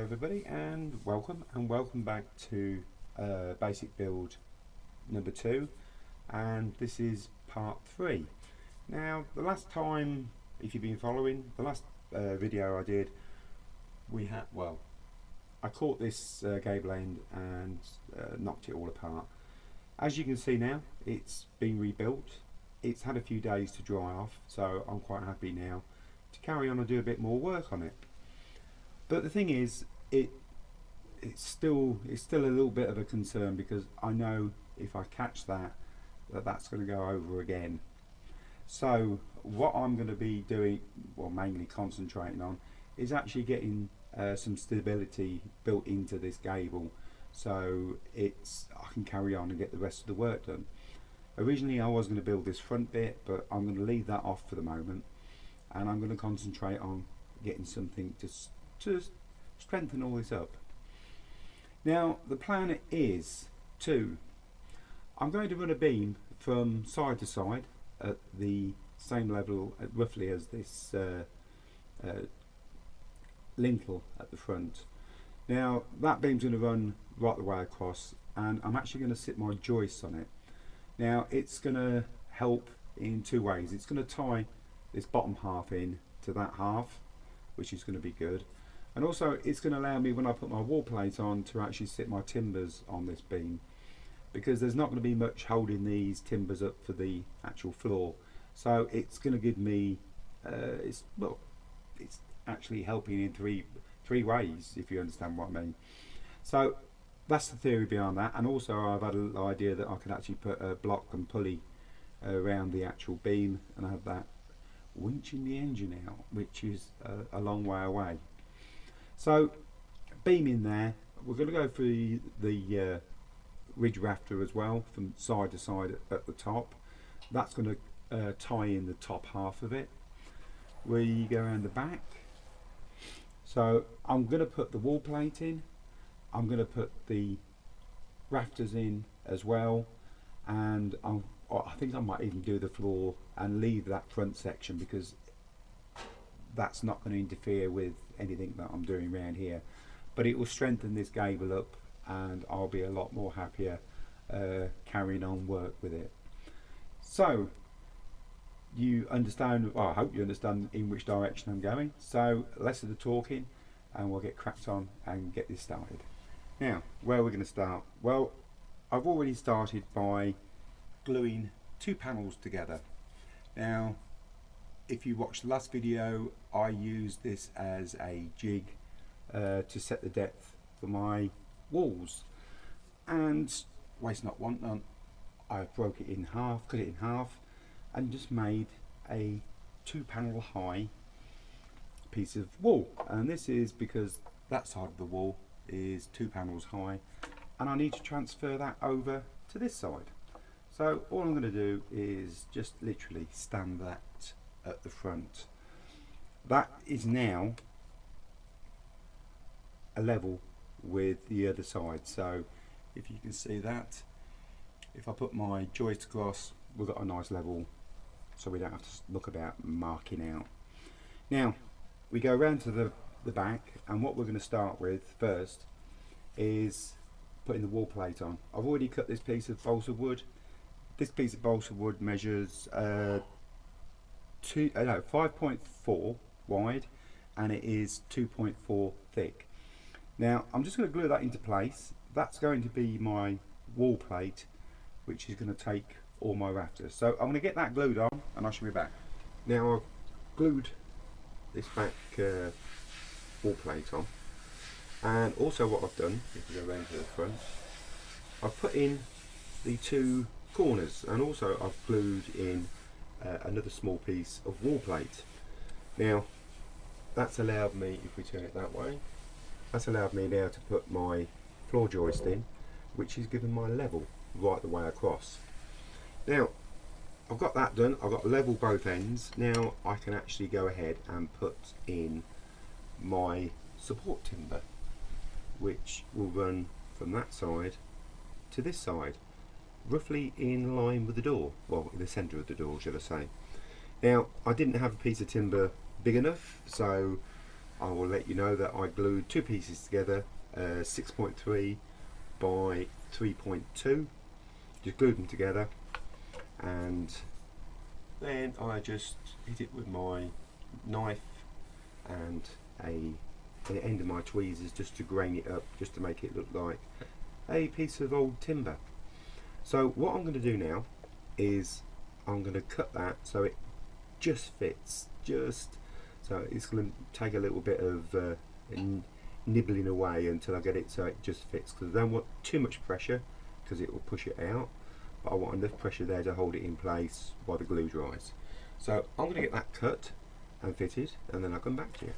everybody, and welcome back to basic build number 2, and this is part 3. Now the last time, if you've been following the last video I did, I caught this gable end and knocked it all apart. As you can see now, it's been rebuilt. It's had a few days to dry off, so I'm quite happy now to carry on and do a bit more work on it. But the thing is, it's still a little bit of a concern, because I know if I catch that's going to go over again. So what I'm going to be doing, well, mainly concentrating on, is actually getting some stability built into this gable, so I can carry on and get the rest of the work done. Originally I was going to build this front bit, but I'm going to leave that off for the moment, and I'm going to concentrate on getting something to strengthen all this up. Now the plan is I'm going to run a beam from side to side at the same level roughly as this lintel at the front. Now that beam's going to run right the way across, and I'm actually going to sit my joists on it. Now it's going to help in two ways. It's going to tie this bottom half in to that half, which is going to be good, and also it's going to allow me, when I put my wall plate on, to actually sit my timbers on this beam, because there's not going to be much holding these timbers up for the actual floor. So it's going to give me it's actually helping in three ways, if you understand what I mean. So that's the theory behind that. And also I've had a little idea that I could actually put a block and pulley around the actual beam and have that winching the engine out, which is a long way away. So beam in there. We're going to go through the ridge rafter as well, from side to side at the top. That's going to tie in the top half of it. We go around the back. So I'm going to put the wall plate in, I'm going to put the rafters in as well, and I think I might even do the floor and leave that front section, because that's not going to interfere with anything that I'm doing around here. But it will strengthen this gable up, and I'll be a lot more happier carrying on work with it. So you understand, well, I hope you understand in which direction I'm going. So less of the talking, and we'll get cracked on and get this started. Now, where are we going to start? Well, I've already started by gluing two panels together. Now, if you watched the last video, I used this as a jig to set the depth for my walls, and waste not, want none, I broke it in half, cut it in half, and just made a 2-panel high piece of wall. And this is because that side of the wall is 2 panels high, and I need to transfer that over to this side. So all I'm going to do is just literally stand that at the front. That is now a level with the other side. So if you can see that, if I put my joist across, we've got a nice level, so we don't have to look about marking out. Now we go around to the back, and what we're going to start with first is putting the wall plate on. I've already cut this piece of balsa wood. This piece of balsa wood measures 5.4 wide, and it is 2.4 thick. Now I'm just going to glue that into place. That's going to be my wall plate, which is going to take all my rafters. So I'm going to get that glued on, and I shall be back. Now I've glued this back wall plate on, and also what I've done, if we go around to the front, I've put in the two corners, and also I've glued in another small piece of wall plate. Now that's allowed me, if we turn it that way, that's allowed me now to put my floor joist in, which is given my level right the way across. Now I've got that done, I've got level both ends. Now I can actually go ahead and put in my support timber, which will run from that side to this side, roughly in line with the door, well, in the centre of the door, should I say. Now I didn't have a piece of timber big enough, so I will let you know that I glued two pieces together, 6.3 by 3.2, just glued them together, and then I just hit it with my knife and the end of my tweezers just to grain it up, just to make it look like a piece of old timber. So what I'm going to do now is I'm going to cut that so it just fits, so it's going to take a little bit of nibbling away until I get it so it just fits, because I don't want too much pressure because it will push it out, but I want enough pressure there to hold it in place while the glue dries. So I'm going to get that cut and fitted, and then I'll come back to you.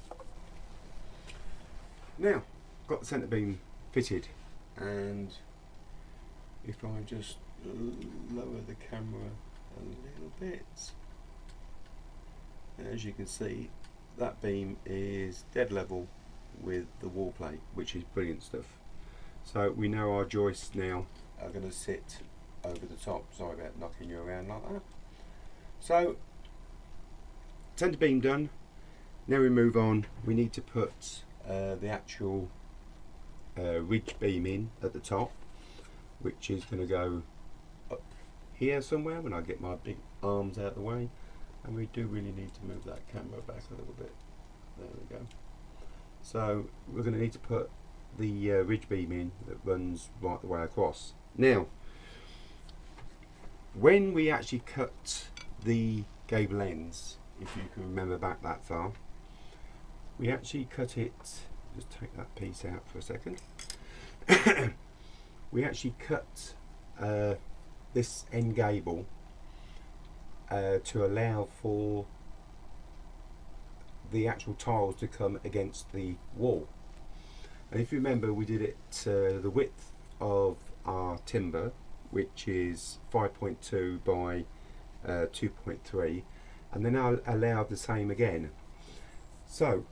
Now, got the centre beam fitted, and if I just lower the camera a little bit, as you can see, that beam is dead level with the wall plate, which is brilliant stuff. So we know our joists now are going to sit over the top. Sorry about knocking you around like that. So centre beam done. Now we move on. We need to put the actual ridge beam in at the top, which is going to go up here somewhere when I get my big arms out of the way. And we do really need to move that camera back a little bit. There we go. So we're going to need to put the ridge beam in that runs right the way across. Now, when we actually cut the gable ends, if you can remember back that far, we actually cut it, just take that piece out for a second. We actually cut this end gable to allow for the actual tiles to come against the wall. And if you remember, we did it the width of our timber, which is 5.2 by 2.3, and then I allowed the same again. So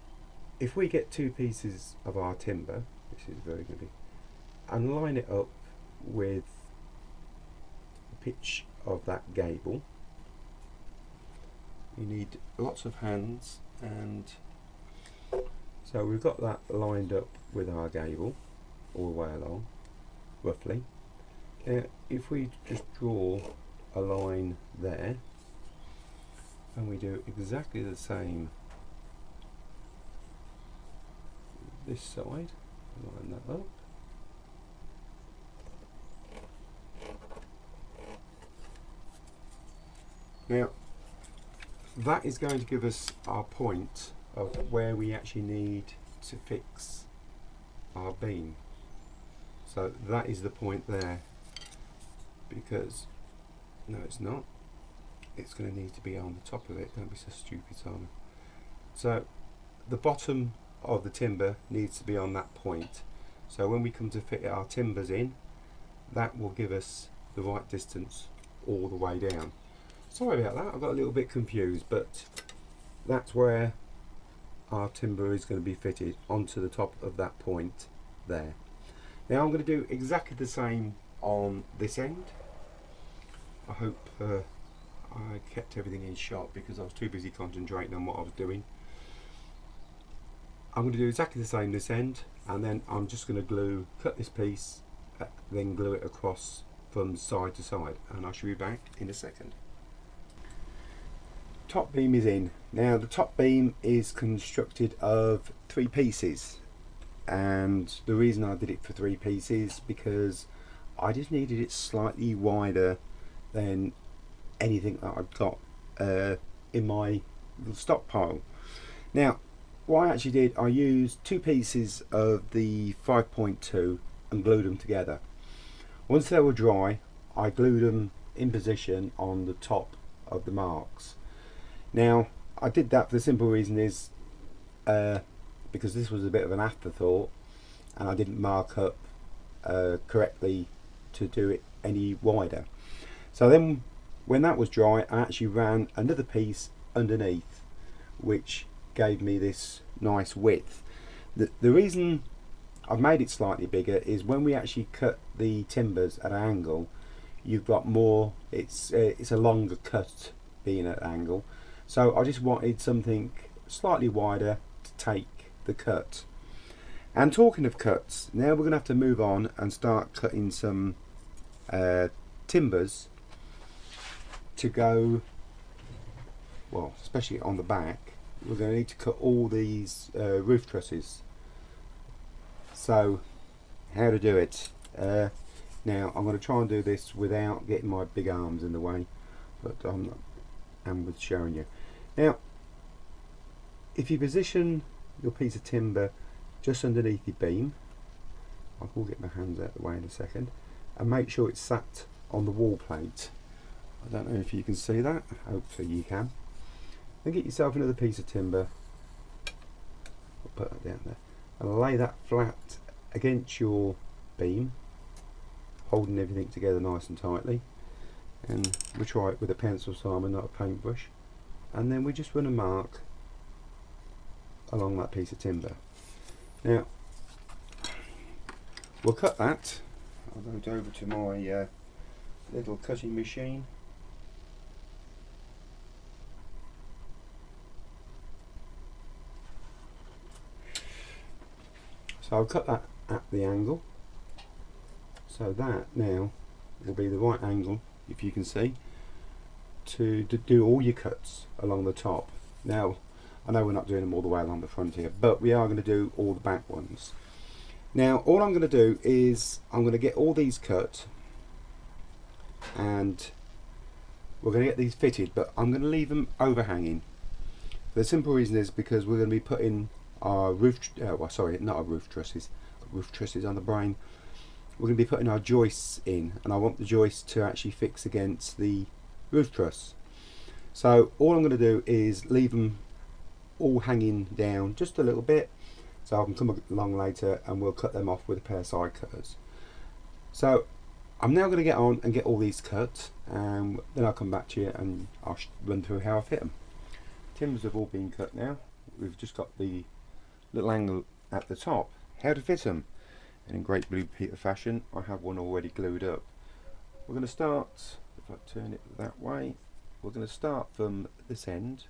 if we get two pieces of our timber, which is very good, and line it up with the pitch of that gable, you need lots of hands, and so we've got that lined up with our gable all the way along, roughly. If we just draw a line there, and we do exactly the same this side, line that up. Now that is going to give us our point of where we actually need to fix our beam. So that is the point there, because no, it's not. It's going to need to be on the top of it. Don't be so stupid, Simon. So the bottom of the timber needs to be on that point. So when we come to fit our timbers in, that will give us the right distance all the way down. Sorry about that, I got a little bit confused, but that's where our timber is going to be fitted onto the top of that point there. Now I'm going to do exactly the same on this end. I hope I kept everything in shot because I was too busy concentrating on what I was doing. I'm going to do exactly the same this end, and then I'm just going to cut this piece, then glue it across from side to side, and I shall be back in a second. Top beam is in. Now the top beam is constructed of 3 pieces, and the reason I did it for 3 pieces because I just needed it slightly wider than anything that I've got in my little stockpile. Now what I actually did, I used 2 pieces of the 5.2 and glued them together. Once they were dry, I glued them in position on the top of the marks. Now I did that for the simple reason is because this was a bit of an afterthought and I didn't mark up correctly to do it any wider. So then when that was dry, I actually ran another piece underneath, which gave me this nice width. The reason I've made it slightly bigger is when we actually cut the timbers at an angle, you've got more, it's a longer cut being at an angle. So I just wanted something slightly wider to take the cut. And talking of cuts, now we're going to have to move on and start cutting some timbers to go, well, especially on the back. We're going to need to cut all these roof trusses. So how to do it? Now I'm going to try and do this without getting my big arms in the way, but I'm with showing you. Now if you position your piece of timber just underneath your beam, I will get my hands out of the way in a second, and make sure it's sat on the wall plate. I don't know if you can see that, hopefully you can. Then get yourself another piece of timber, I'll put that down there, and lay that flat against your beam, holding everything together nice and tightly. And we try it with a pencil, Simon, not a paintbrush. And then we just run a mark along that piece of timber. Now we'll cut that. I'll go over to my little cutting machine. So I'll cut that at the angle, so that now will be the right angle, if you can see, to do all your cuts along the top. Now I know we're not doing them all the way along the front here, but we are going to do all the back ones. Now all I'm going to do is I'm going to get all these cut, and we're going to get these fitted, but I'm going to leave them overhanging. The simple reason is because we're going to be putting our roof, well, sorry, not our roof trusses on the brain. We're going to be putting our joists in, and I want the joists to actually fix against the roof truss. So all I'm going to do is leave them all hanging down just a little bit, so I can come along later and we'll cut them off with a pair of side cutters. So I'm now going to get on and get all these cut, and then I'll come back to you and I'll run through how I fit them. Timbers have all been cut now. We've just got the little angle at the top. How to fit them? And in great Blue Peter fashion, I have one already glued up. We're going to start, if I turn it that way, we're going to start from this end,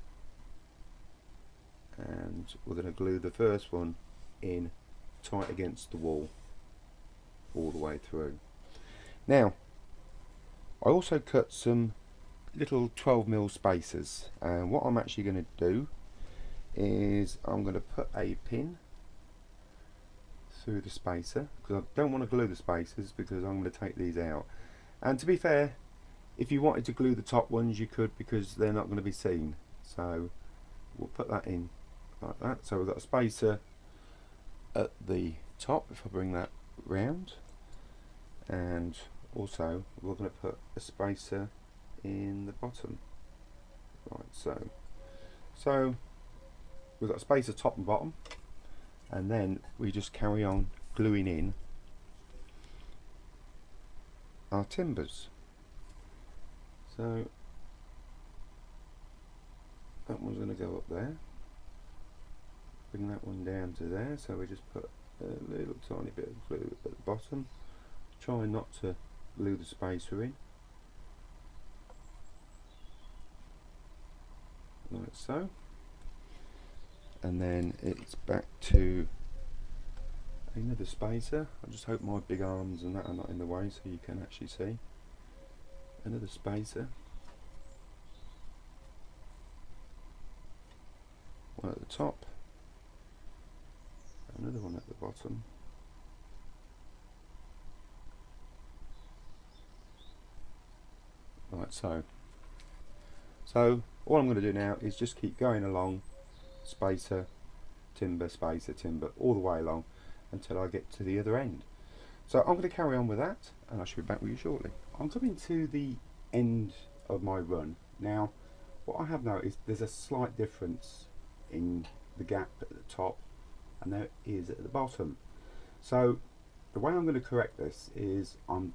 and we're going to glue the first one in tight against the wall all the way through. Now I also cut some little 12mm spacers, and what I'm actually going to do is I'm going to put a pin through the spacer, because I don't want to glue the spacers because I'm going to take these out. And to be fair, if you wanted to glue the top ones you could, because they're not going to be seen. So we'll put that in like that. So we've got a spacer at the top, if I bring that round, and also we're going to put a spacer in the bottom, right, so we've got a spacer top and bottom, and then we just carry on gluing in our timbers. So that one's going to go up there, bring that one down to there, so we just put a little tiny bit of glue at the bottom, try not to glue the spacer in, like so, and then it's back to another spacer. I just hope my big arms and that are not in the way so you can actually see. Another spacer, one at the top, another one at the bottom, like so. So all I'm going to do now is just keep going along, spacer, timber, spacer, timber, all the way along until I get to the other end. So I'm going to carry on with that, and I shall be back with you shortly. I'm coming to the end of my run. Now what I have noticed, there's a slight difference in the gap at the top and there is at the bottom. So the way I'm going to correct this is I'm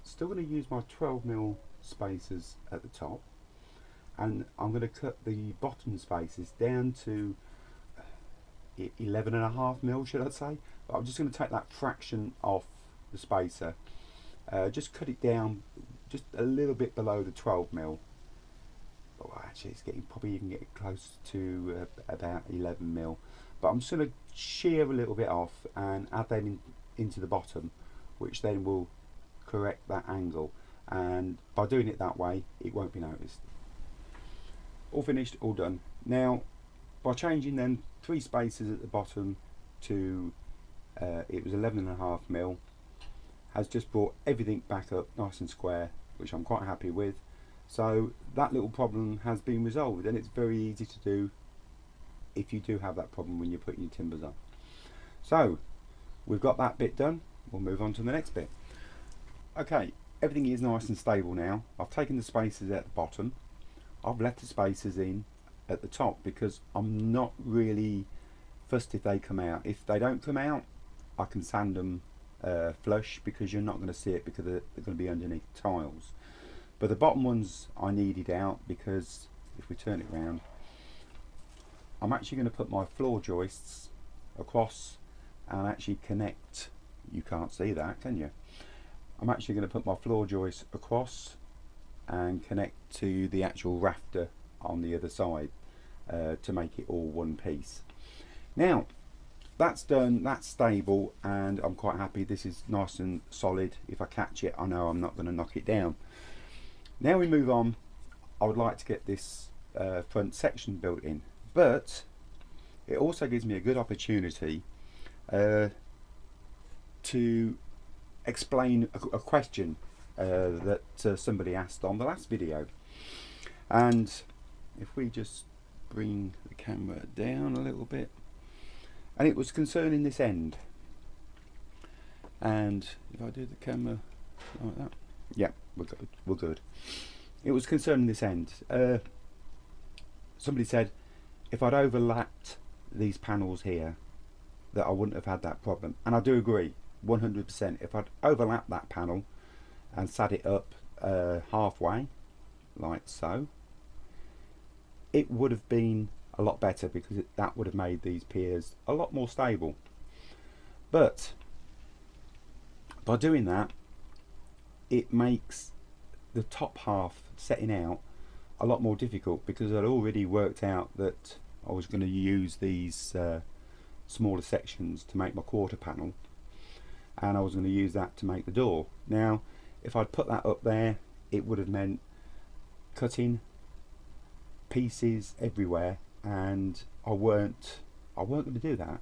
still going to use my 12mm spacers at the top, and I'm going to cut the bottom spaces down to 11.5mm, should I say, but I'm just going to take that fraction off the spacer, just cut it down just a little bit below the 12mm. Oh, actually it's getting, probably even getting close to about 11mm. but I'm just going to shear a little bit off and add them into the bottom, which then will correct that angle, and by doing it that way it won't be noticed. All finished, all done. Now by changing them 3 spaces at the bottom to it was 11.5mm, has just brought everything back up nice and square, which I'm quite happy with. So that little problem has been resolved, and it's very easy to do if you do have that problem when you're putting your timbers on. So we've got that bit done, we'll move on to the next bit. Okay, everything is nice and stable now. I've taken the spacers at the bottom, I've left the spacers in at the top because I'm not really fussed if they come out. If they don't come out, I can sand them flush, because you're not going to see it because they're going to be underneath tiles. But the bottom ones I needed out, because if we turn it round, I'm actually going to put my floor joists across and actually connect. You can't see that, can you? I'm actually going to put my floor joist across and connect to the actual rafter on the other side to make it all one piece. Now that's done, that's stable, and I'm quite happy. This is nice and solid. If I catch it, I know I'm not going to knock it down. Now we move on. I would like to get this front section built in, but it also gives me a good opportunity to explain a question that somebody asked on the last video. And if we just bring the camera down a little bit, and it was concerning this end, and if I do the camera like that, yeah, we're good. It was concerning this end. Somebody said if I'd overlapped these panels here that I wouldn't have had that problem, and I do agree 100%. If I'd overlapped that panel and sat it up halfway like so, it would have been a lot better, because that would have made these piers a lot more stable. But by doing that, it makes the top half setting out a lot more difficult, because I'd already worked out that I was going to use these smaller sections to make my quarter panel, and I was going to use that to make the door. Now if I'd put that up there, it would have meant cutting pieces everywhere, and I weren't going to do that.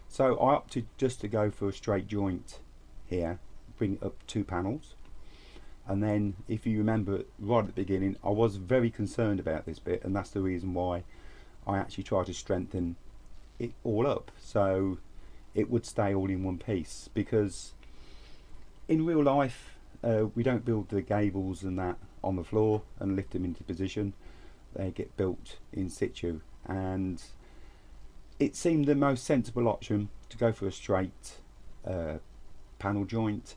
So I opted just to go for a straight joint here, bring it up 2 panels. And then if you remember right at the beginning, I was very concerned about this bit, and that's the reason why I actually tried to strengthen it all up so it would stay all in one piece. Because in real life we don't build the gables and that on the floor and lift them into position. They get built in situ, and it seemed the most sensible option to go for a straight panel joint,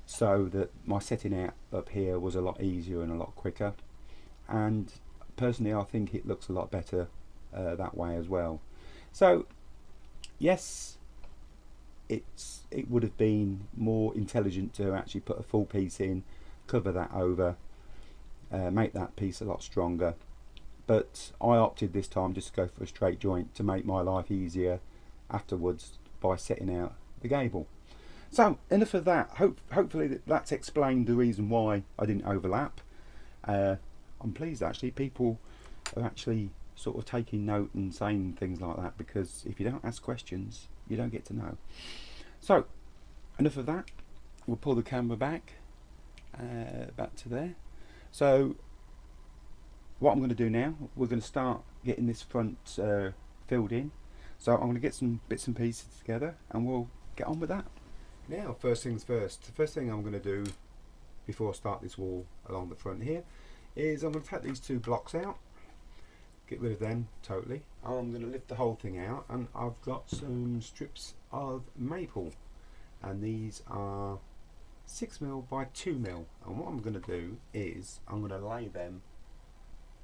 so that my setting out up here was a lot easier and a lot quicker. And personally I think it looks a lot better that way as well. So yes, it would have been more intelligent to actually put a full piece in, cover that over, make that piece a lot stronger. But I opted this time just to go for a straight joint to make my life easier afterwards by setting out the gable. So enough of that. Hopefully that's explained the reason why I didn't overlap. I'm pleased actually people are actually sort of taking note and saying things like that, because if you don't ask questions you don't get to know. So enough of that. We'll pull the camera back to there. So what I'm going to do now, we're going to start getting this front filled in. So I'm going to get some bits and pieces together and we'll get on with that. Now first things first, the first thing I'm going to do before I start this wall along the front here is I'm going to take these 2 blocks out, get rid of them totally. I'm going to lift the whole thing out, and I've got some strips of maple, and these are 6mm by 2mm, and what I'm going to do is I'm going to lay them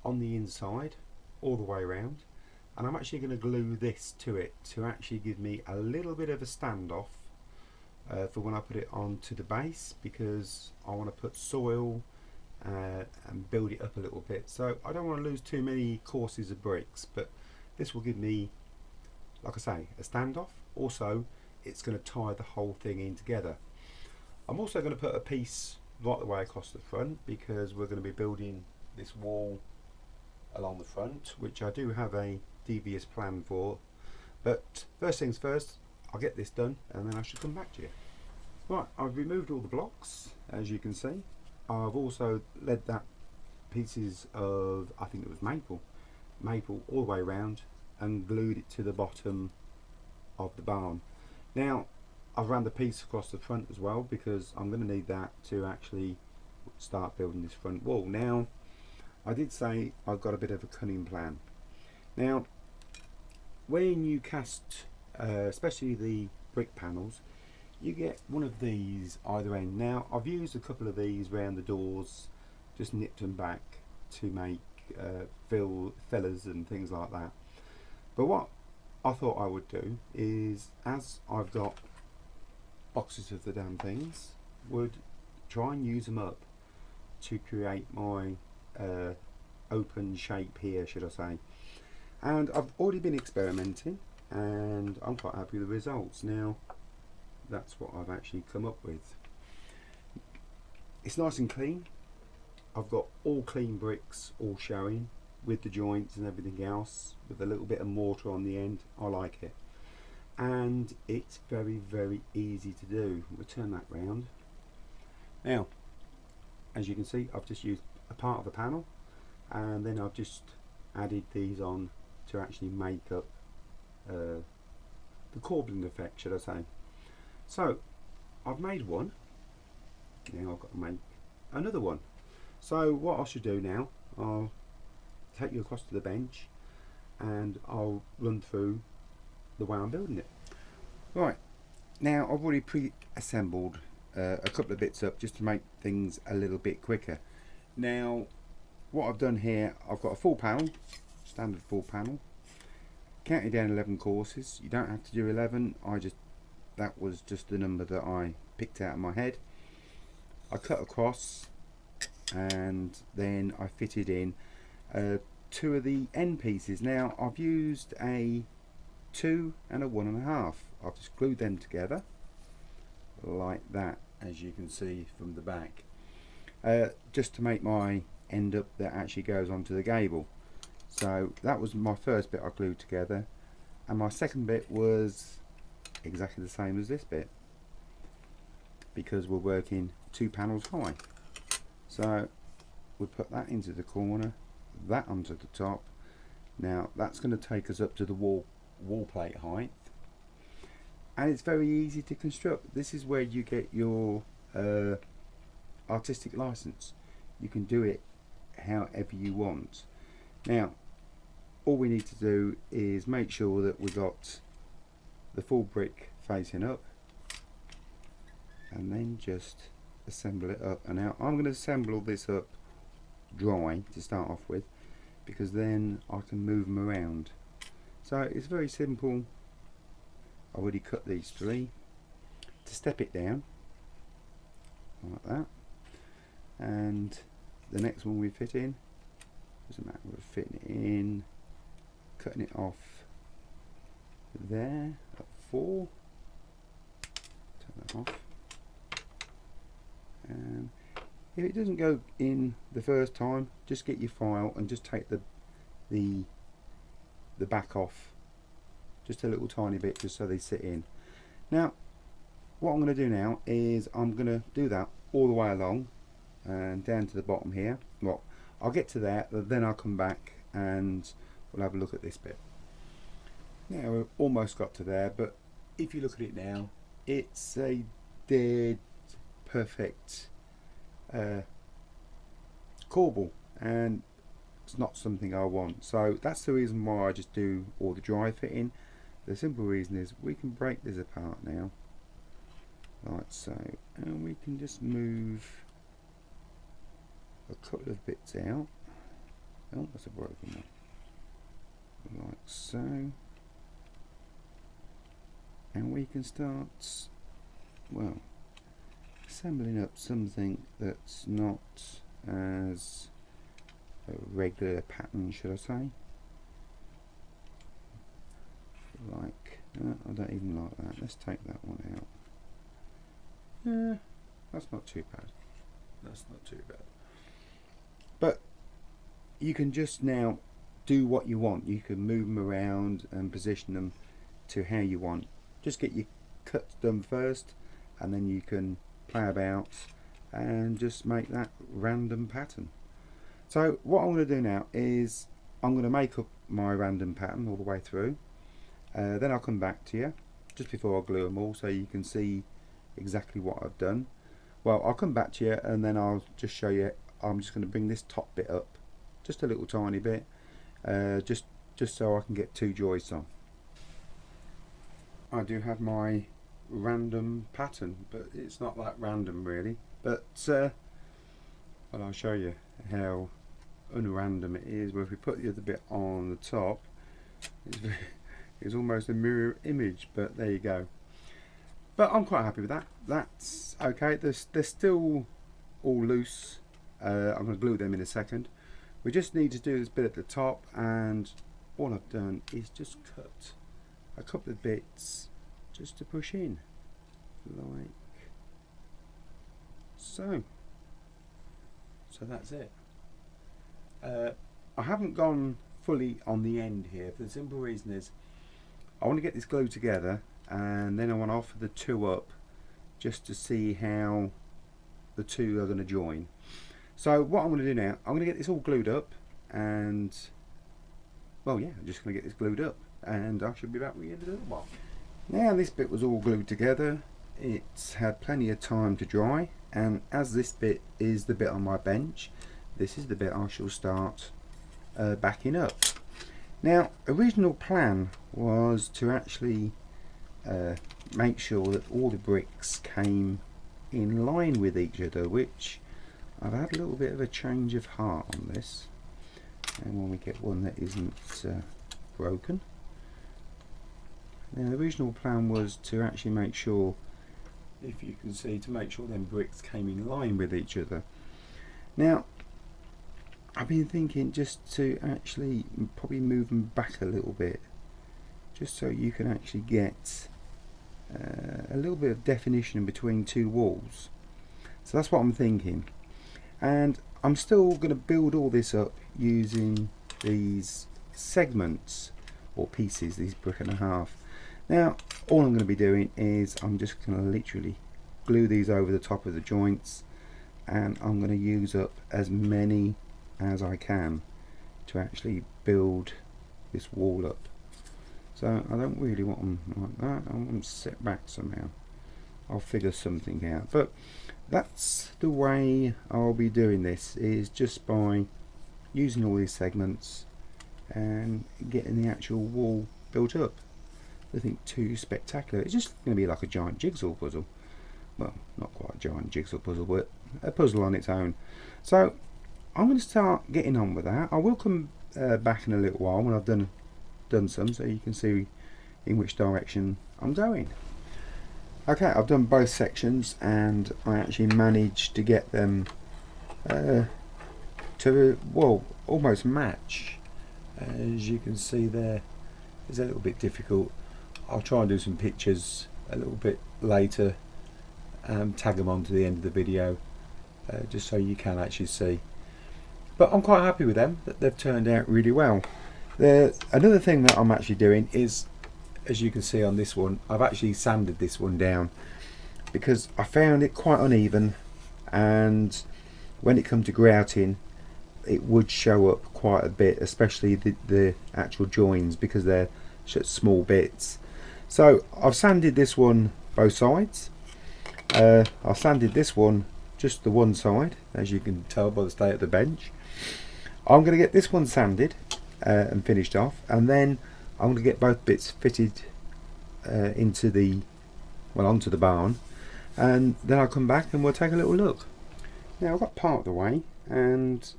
on the inside all the way around, and I'm actually going to glue this to it to actually give me a little bit of a standoff for when I put it onto the base, because I want to put soil and build it up a little bit. So I don't want to lose too many courses of bricks, but this will give me like I say, a standoff. Also, it's going to tie the whole thing in together. I'm also going to put a piece right the way across the front because we're going to be building this wall along the front, which I do have a devious plan for. But first things first, I'll get this done and then I should come back to you. Right, I've removed all the blocks, as you can see. I've also led that pieces of, I think it was maple all the way around and glued it to the bottom of the barn. Now, I've ran the piece across the front as well because I'm going to need that to actually start building this front wall. Now, I did say I've got a bit of a cunning plan. Now, when you cast, especially the brick panels, you get one of these either end. Now, I've used a couple of these around the doors, just nipped them back to make fillers and things like that. But what I thought I would do is, as I've got boxes of the damn things, would try and use them up to create my open shape here, should I say. And I've already been experimenting and I'm quite happy with the results. Now, that's what I've actually come up with. It's nice and clean. I've got all clean bricks, all showing with the joints and everything else, with a little bit of mortar on the end. I like it, and it's very, very easy to do. We'll turn that round. Now, as you can see, I've just used a part of a panel and then I've just added these on to actually make up the corbelling effect, should I say. So I've made one. Now I've got to make another one. So what I should do now, I'll take you across to the bench and I'll run through the way I'm building it. Right, now I've already pre-assembled a couple of bits up just to make things a little bit quicker. Now what I've done here, I've got a full panel, standard full panel, counted down 11 courses. You don't have to do 11, that was just the number that I picked out of my head. I cut across and then I fitted in two of the end pieces. Now I've used a 2 and a 1.5. I've just glued them together like that, as you can see from the back, just to make my end up that actually goes onto the gable. So that was my first bit I glued together, and my second bit was exactly the same as this bit because we're working 2 panels high. So we put that into the corner, that onto the top. Now that's going to take us up to the wall plate height, and it's very easy to construct. This is where you get your artistic license. You can do it however you want. Now all we need to do is make sure that we got the full brick facing up and then just assemble it up. And now I'm going to assemble all this up dry to start off with, because then I can move them around. So it's very simple. I already cut these 3 to step it down like that, and the next one we fit in, doesn't matter, we're fitting it in, cutting it off there at 4, turn that off, and if it doesn't go in the first time, just get your file and just take the back off just a little tiny bit, just so they sit in. Now what I'm going to do now is I'm going to do that all the way along and down to the bottom here. Well, I'll get to that, then I'll come back and we'll have a look at this bit. Now we've almost got to there, but if you look at it now, it's a dead perfect corbel, and it's not something I want. So that's the reason why I just do all the dry fitting. The simple reason is we can break this apart now like so, and we can just move a couple of bits out. Oh, that's a broken one. Like so, and we can start, well, assembling up something that's not as a regular pattern, should I say. like, I don't even like that. Let's take that one out. Yeah, that's not too bad. That's not too bad. But you can just now do what you want. You can move them around and position them to how you want. Just get your cuts done first, and then you can play about and just make that random pattern. So what I'm going to do now is I'm going to make up my random pattern all the way through. Then I'll come back to you just before I glue them all so you can see exactly what I've done. Well, I'll come back to you and then I'll just show you. I'm just going to bring this top bit up just a little tiny bit, just so I can get two joists on. I do have my random pattern, but it's not that random really. But well, I'll show you how unrandom it is. Well, if we put the other bit on the top, it's almost a mirror image, but there you go. But I'm quite happy with that. That's okay. They're still all loose. I'm going to glue them in a second. We just need to do this bit at the top, and all I've done is just cut a couple of bits just to push in, like so. So that's it. I haven't gone fully on the end here for the simple reason is I want to get this glue together, and then I want to offer the two up just to see how the two are going to join. So what I'm going to do now, I'm going to get this all glued up, and well, yeah, I'm just going to get this glued up, and I should be back with you in a little while. Now this bit was all glued together, it's had plenty of time to dry, and as this bit is the bit on my bench, this is the bit I shall start backing up. Now, original plan was to actually make sure that all the bricks came in line with each other, which I've had a little bit of a change of heart on this, and when we get one that isn't broken. Now the original plan was to actually make sure, if you can see, to make sure them bricks came in line with each other. Now I've been thinking just to actually probably move them back a little bit, just so you can actually get a little bit of definition between two walls. So that's what I'm thinking, and I'm still going to build all this up using these segments or pieces, these brick and a half. Now all I'm going to be doing is I'm just going to literally glue these over the top of the joints, and I'm going to use up as many as I can to actually build this wall up. So I don't really want them like that, I want them set back somehow. I'll figure something out, but that's the way I'll be doing this, is just by using all these segments and getting the actual wall built up. Nothing too spectacular, it's just going to be like a giant jigsaw puzzle. Well, not quite a giant jigsaw puzzle, but a puzzle on its own. So I'm going to start getting on with that. I will come back in a little while when I've done some, so you can see in which direction I'm going. Okay, I've done both sections, and I actually managed to get them to, well, almost match. As you can see there, it's a little bit difficult. I'll try and do some pictures a little bit later, tag them on to the end of the video, just so you can actually see. But I'm quite happy with them, that they've turned out really well. Another thing that I'm actually doing is, as you can see on this one, I've actually sanded this one down because I found it quite uneven, and when it comes to grouting it would show up quite a bit, especially the actual joins, because they're such small bits. So I've sanded this one both sides. I've sanded this one just the one side, as you can tell by the state of the bench. I'm going to get this one sanded and finished off, and then I'm going to get both bits fitted onto the barn, and then I'll come back and we'll take a little look. Now I've got part of the way, and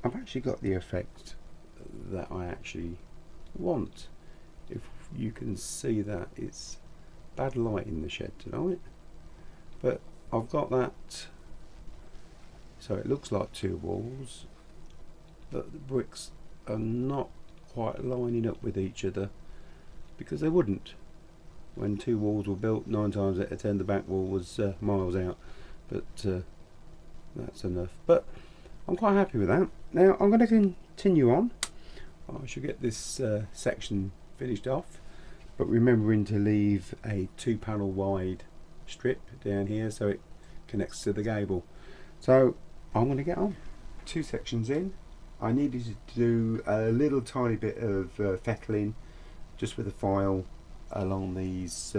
I've actually got the effect that I actually want. If you can see that, it's bad light in the shed tonight, but I've got that, so it looks like two walls, but the bricks are not quite lining up with each other. because they wouldn't. When two walls were built, 9 times out of 10 the back wall was miles out, but that's enough. But I'm quite happy with that. Now I'm going to continue on. I should get this section finished off, but remembering to leave a 2-panel wide strip down here so it connects to the gable. So I'm going to get on. 2 sections in, I needed to do a little tiny bit of fettling just with a file along these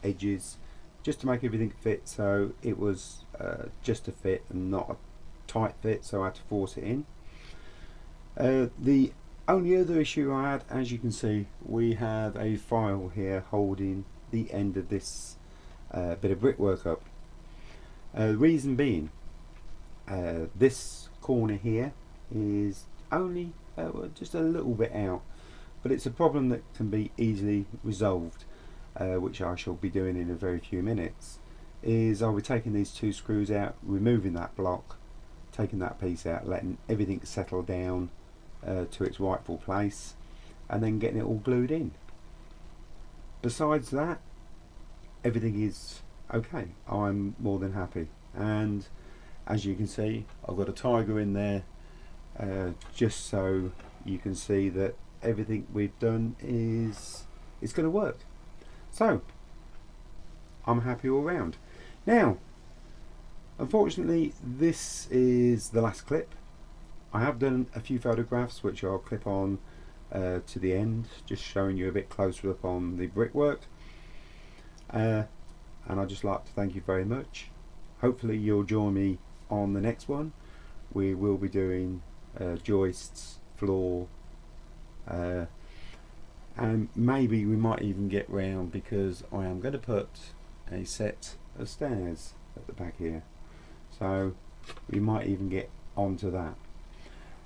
edges, just to make everything fit, so it was just a fit and not a tight fit, so I had to force it in. The only other issue I had, as you can see, we have a file here holding the end of this bit of brickwork up. Reason being, this corner here is only just a little bit out, but it's a problem that can be easily resolved, which I shall be doing in a very few minutes. I'll be taking these 2 screws out, removing that block, taking that piece out, letting everything settle down to its rightful place, and then getting it all glued in. Besides that, everything is okay. I'm more than happy, and as you can see, I've got a tiger in there just so you can see that everything we've done is going to work. So I'm happy all round. Now, unfortunately, this is the last clip. I have done a few photographs which I'll clip on to the end, just showing you a bit closer up on the brickwork, and I'd just like to thank you very much. Hopefully you'll join me on the next one. We will be doing joists, floor, and maybe we might even get round, because I am going to put a set of stairs at the back here, so we might even get onto that.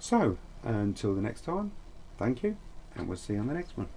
So until the next time, thank you, and we'll see you on the next one.